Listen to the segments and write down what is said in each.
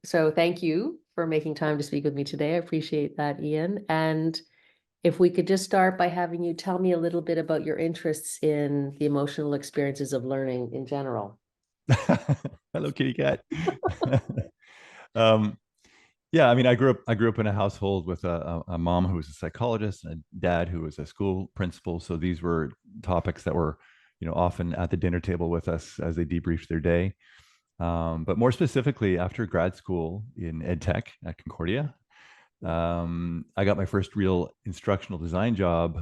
So thank you for making time to speak with me today. I appreciate that, Ian. And if we could just start by having you tell me a little bit about your interests in the emotional experiences of learning in general. Hello, kitty cat. um, yeah, I mean, I grew up in a household with a mom who was a psychologist and a dad who was a school principal. So these were topics that were, often at the dinner table with us as they debriefed their day. But more specifically, after grad school in ed tech at Concordia, I got my first real instructional design job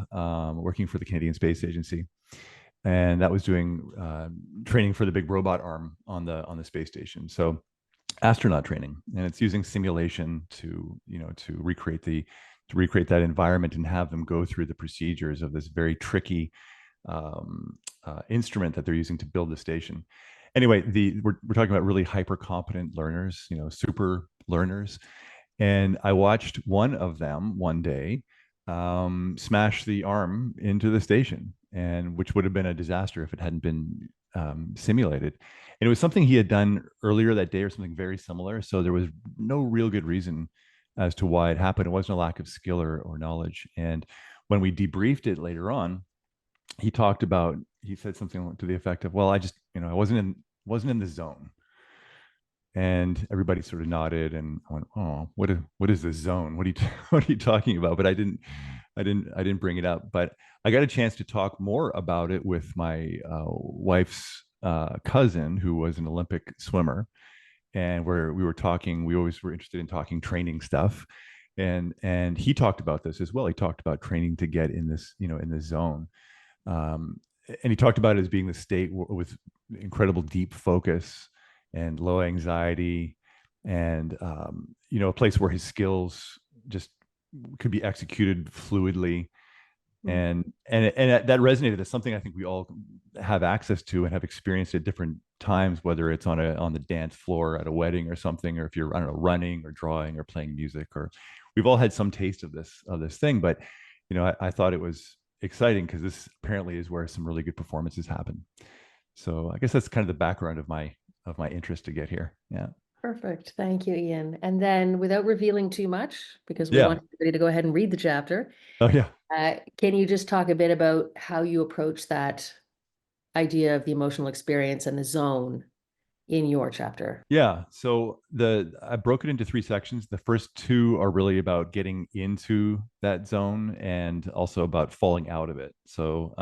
working for the Canadian Space Agency, and that was doing training for the big robot arm on the space station. So astronaut training, and it's using simulation to recreate that environment and have them go through the procedures of this very tricky instrument that they're using to build the station. Anyway, we're talking about really hyper competent learners, super learners, and I watched one of them one day smash the arm into the station, and which would have been a disaster if it hadn't been simulated. And it was something he had done earlier that day or something very similar. So there was no real good reason as to why it happened. It wasn't a lack of skill or knowledge. And when we debriefed it later on, he said something to the effect of, well, I just, I wasn't in the zone. And everybody sort of nodded, and I went, "Oh, what is this zone? What are you what are you talking about?" But I didn't bring it up. But I got a chance to talk more about it with my wife's cousin, who was an Olympic swimmer, and where we were talking. We always were interested in talking training stuff, and he talked about this as well. He talked about training to get in this, in this zone. Um, and he talked about it as being the state with incredible deep focus and low anxiety, and a place where his skills just could be executed fluidly. Mm. And that resonated as something I think we all have access to and have experienced at different times, whether it's on the dance floor at a wedding or something, or if you're, I don't know, running or drawing or playing music, or we've all had some taste of this thing. But I thought it was exciting because this apparently is where some really good performances happen. So I guess that's kind of the background of my interest to get here. Yeah. Perfect. Thank you, Ian. And then without revealing too much, because we Yeah. want everybody to go ahead and read the chapter, Oh yeah. can you just talk a bit about how you approach that idea of the emotional experience and the zone in your chapter? Yeah. So I broke it into three sections. The first two are really about getting into that zone and also about falling out of it. So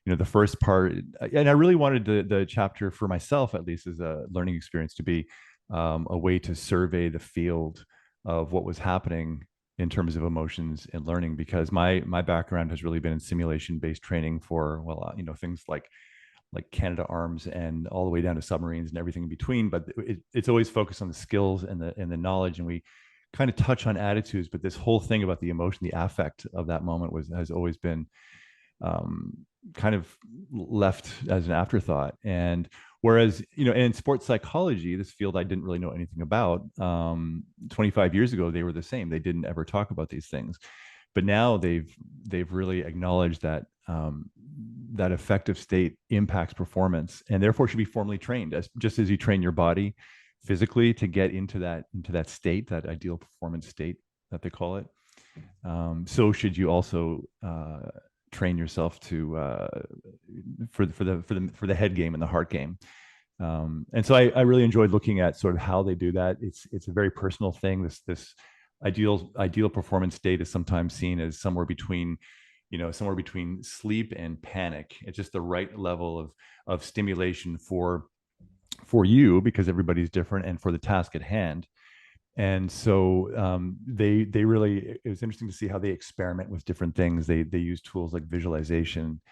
the first part, and I really wanted the chapter for myself, at least as a learning experience, to be a way to survey the field of what was happening in terms of emotions and learning, because my background has really been in simulation based training for, well, things like Canada Arms and all the way down to submarines and everything in between. But it's always focused on the skills and the knowledge, and we kind of touch on attitudes. But this whole thing about the emotion, the affect of that moment has always been um, kind of left as an afterthought. And whereas, in sports psychology, this field I didn't really know anything about, 25 years ago, they were the same. They didn't ever talk about these things. But now they've really acknowledged that that affective state impacts performance, and therefore should be formally trained, as just as you train your body physically to get into that state, that ideal performance state that they call it. So should you also train yourself to for the head game and the heart game. And so I really enjoyed looking at sort of how they do that. It's a very personal thing. This ideal performance state is sometimes seen as somewhere between sleep and panic. It's just the right level of stimulation for you, because everybody's different, and for the task at hand. And so they really, it was interesting to see how they experiment with different things. They use tools like visualization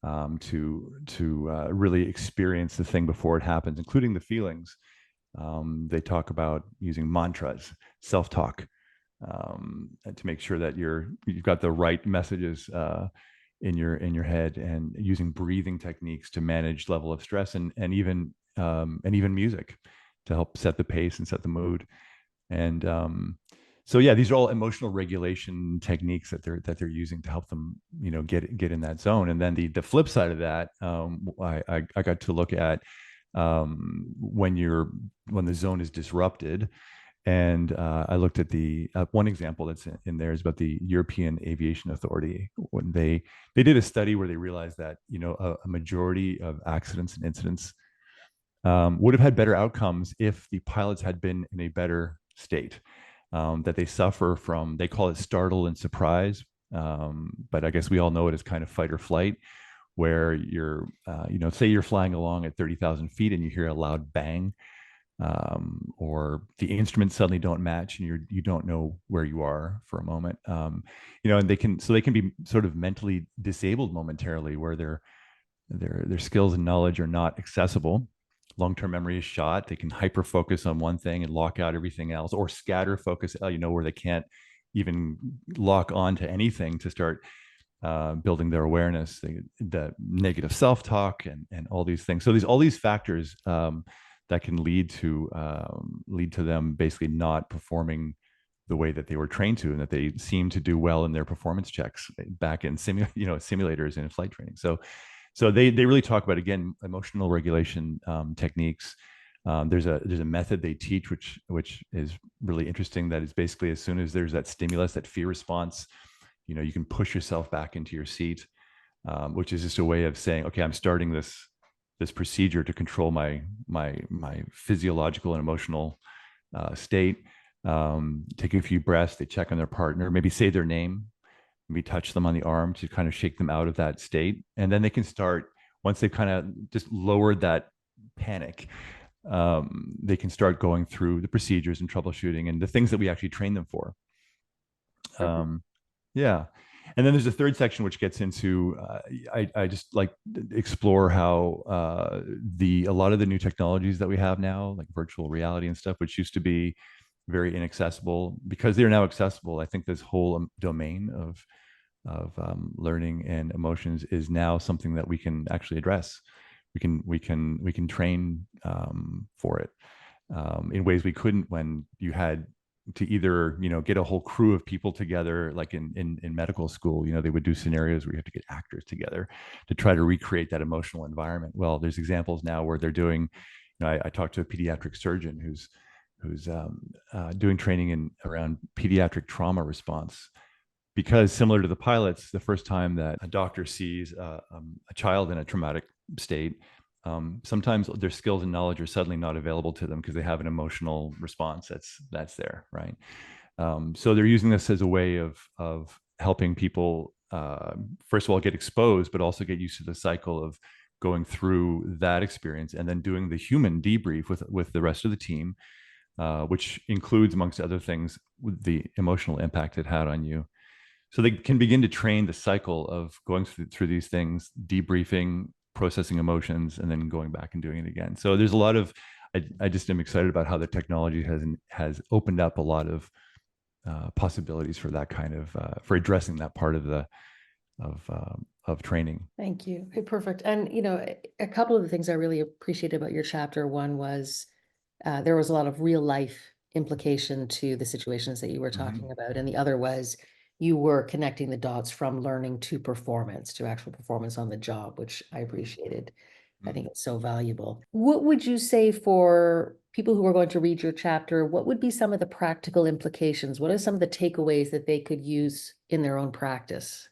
to really experience the thing before it happens, including the feelings. They talk about using mantras, self-talk, to make sure that you've got the right messages in your head, and using breathing techniques to manage level of stress, and even music to help set the pace and set the mood. And so yeah, these are all emotional regulation techniques that they're using to help them, get in that zone. And then the flip side of that, I got to look at when the zone is disrupted. And I looked at the one example that's in there is about the European Aviation Authority. When they did a study where they realized that a majority of accidents and incidents would have had better outcomes if the pilots had been in a better state. That they suffer from, they call it startle and surprise, but I guess we all know it as kind of fight or flight, where say you're flying along at 30,000 feet and you hear a loud bang, or the instruments suddenly don't match and you don't know where you are for a moment. And they can be sort of mentally disabled momentarily, where their skills and knowledge are not accessible. Long-term memory is shot. They can hyper focus on one thing and lock out everything else, or scatter focus, where they can't even lock on to anything to start building their awareness, the negative self-talk, and all these things. So all these factors that can lead to them basically not performing the way that they were trained to, and that they seem to do well in their performance checks back in simulators and in flight training. So they really talk about, again, emotional regulation techniques. There's a method they teach which is really interesting. That is basically, as soon as there's that stimulus, that fear response, you can push yourself back into your seat, which is just a way of saying, okay, I'm starting this procedure to control my physiological and emotional state. Take a few breaths. They check on their partner, maybe say their name, maybe touch them on the arm to kind of shake them out of that state. And then they can start, once they've kind of just lowered that panic, they can start going through the procedures and troubleshooting and the things that we actually train them for. Yeah. And then there's a third section which gets into, I just like explore how a lot of the new technologies that we have now, like virtual reality and stuff, which used to be very inaccessible, because they're now accessible. I think this whole domain of learning and emotions is now something that we can actually address. We can train for it in ways we couldn't when you had to either get a whole crew of people together, like in medical school. They would do scenarios where you have to get actors together to try to recreate that emotional environment. Well, there's examples now where they're doing, I talked to a pediatric surgeon who's doing training around pediatric trauma response, because similar to the pilots, the first time that a doctor sees a child in a traumatic state, sometimes their skills and knowledge are suddenly not available to them because they have an emotional response that's there, right? So they're using this as a way of helping people, first of all, get exposed, but also get used to the cycle of going through that experience and then doing the human debrief with the rest of the team, which includes, amongst other things, the emotional impact it had on you. So they can begin to train the cycle of going through these things, debriefing, processing emotions, and then going back and doing it again. So there's a lot of, I just am excited about how the technology has opened up a lot of possibilities for that kind of, for addressing that part of of training. Thank you. Okay, perfect. And, a couple of the things I really appreciated about your chapter, one was there was a lot of real life implication to the situations that you were talking about. And the other was you were connecting the dots from learning to performance, to actual performance on the job, which I appreciated. I think it's so valuable. What would you say for people who are going to read your chapter? What would be some of the practical implications? What are some of the takeaways that they could use in their own practice?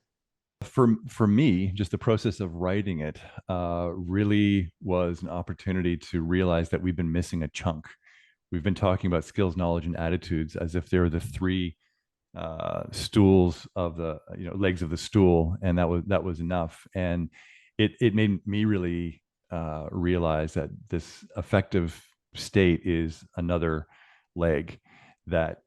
For me, just the process of writing it really was an opportunity to realize that we've been missing a chunk. We've been talking about skills, knowledge, and attitudes as if they're the three stools of the legs of the stool, and that was enough. And it made me really realize that this affective state is another leg, that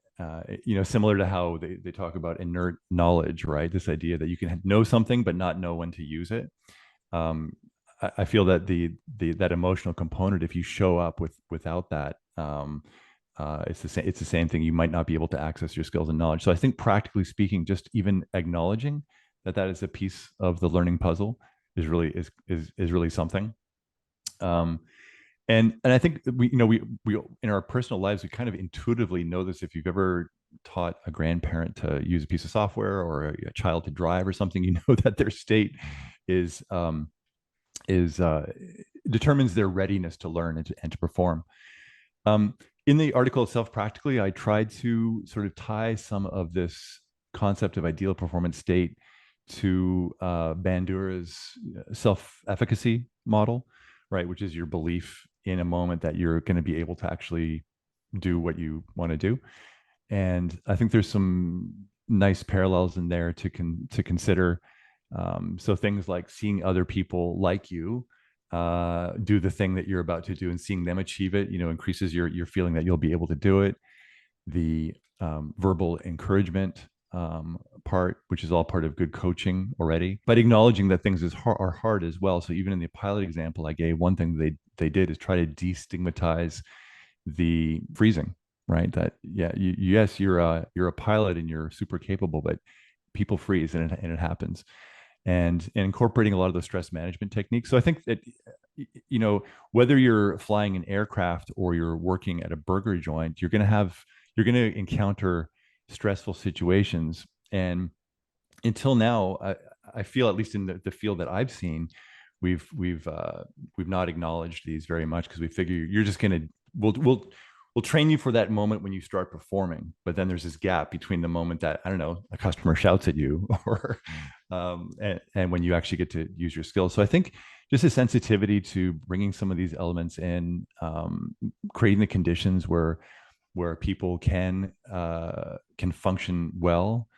similar to how they talk about inert knowledge, right? This idea that you can know something but not know when to use it. I feel that that emotional component, if you show up without that, it's the same thing. You might not be able to access your skills and knowledge. So I think, practically speaking, just even acknowledging that is a piece of the learning puzzle is really something. And I think we in our personal lives, we kind of intuitively know this. If you've ever taught a grandparent to use a piece of software, or a child to drive or something, you know that their state is determines their readiness to learn and to perform. Um, in the article itself, practically, I tried to sort of tie some of this concept of ideal performance state to Bandura's self-efficacy model, right? Which is your belief in a moment that you're going to be able to actually do what you want to do. And I think there's some nice parallels in there to consider. So things like seeing other people like you do the thing that you're about to do and seeing them achieve it, increases your feeling that you'll be able to do it. The verbal encouragement part, which is all part of good coaching already, but acknowledging that things are hard as well. So even in the pilot example I gave, one thing they did is try to destigmatize the freezing, right? That yes, you're a pilot and you're super capable, but people freeze and it happens. And incorporating a lot of the stress management techniques. So I think that whether you're flying an aircraft or you're working at a burger joint, you're going to encounter stressful situations. And until now, I feel, at least in the field that I've seen, we've not acknowledged these very much, because we figure you're just going to we'll train you for that moment when you start performing, but then there's this gap between the moment that, I don't know, a customer shouts at you or and when you actually get to use your skills. So I think just a sensitivity to bringing some of these elements in, creating the conditions where people can function well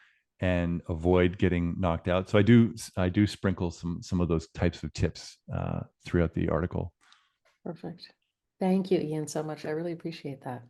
and avoid getting knocked out. So I do sprinkle some of those types of tips throughout the article. Perfect. Thank you, Ian, so much. I really appreciate that.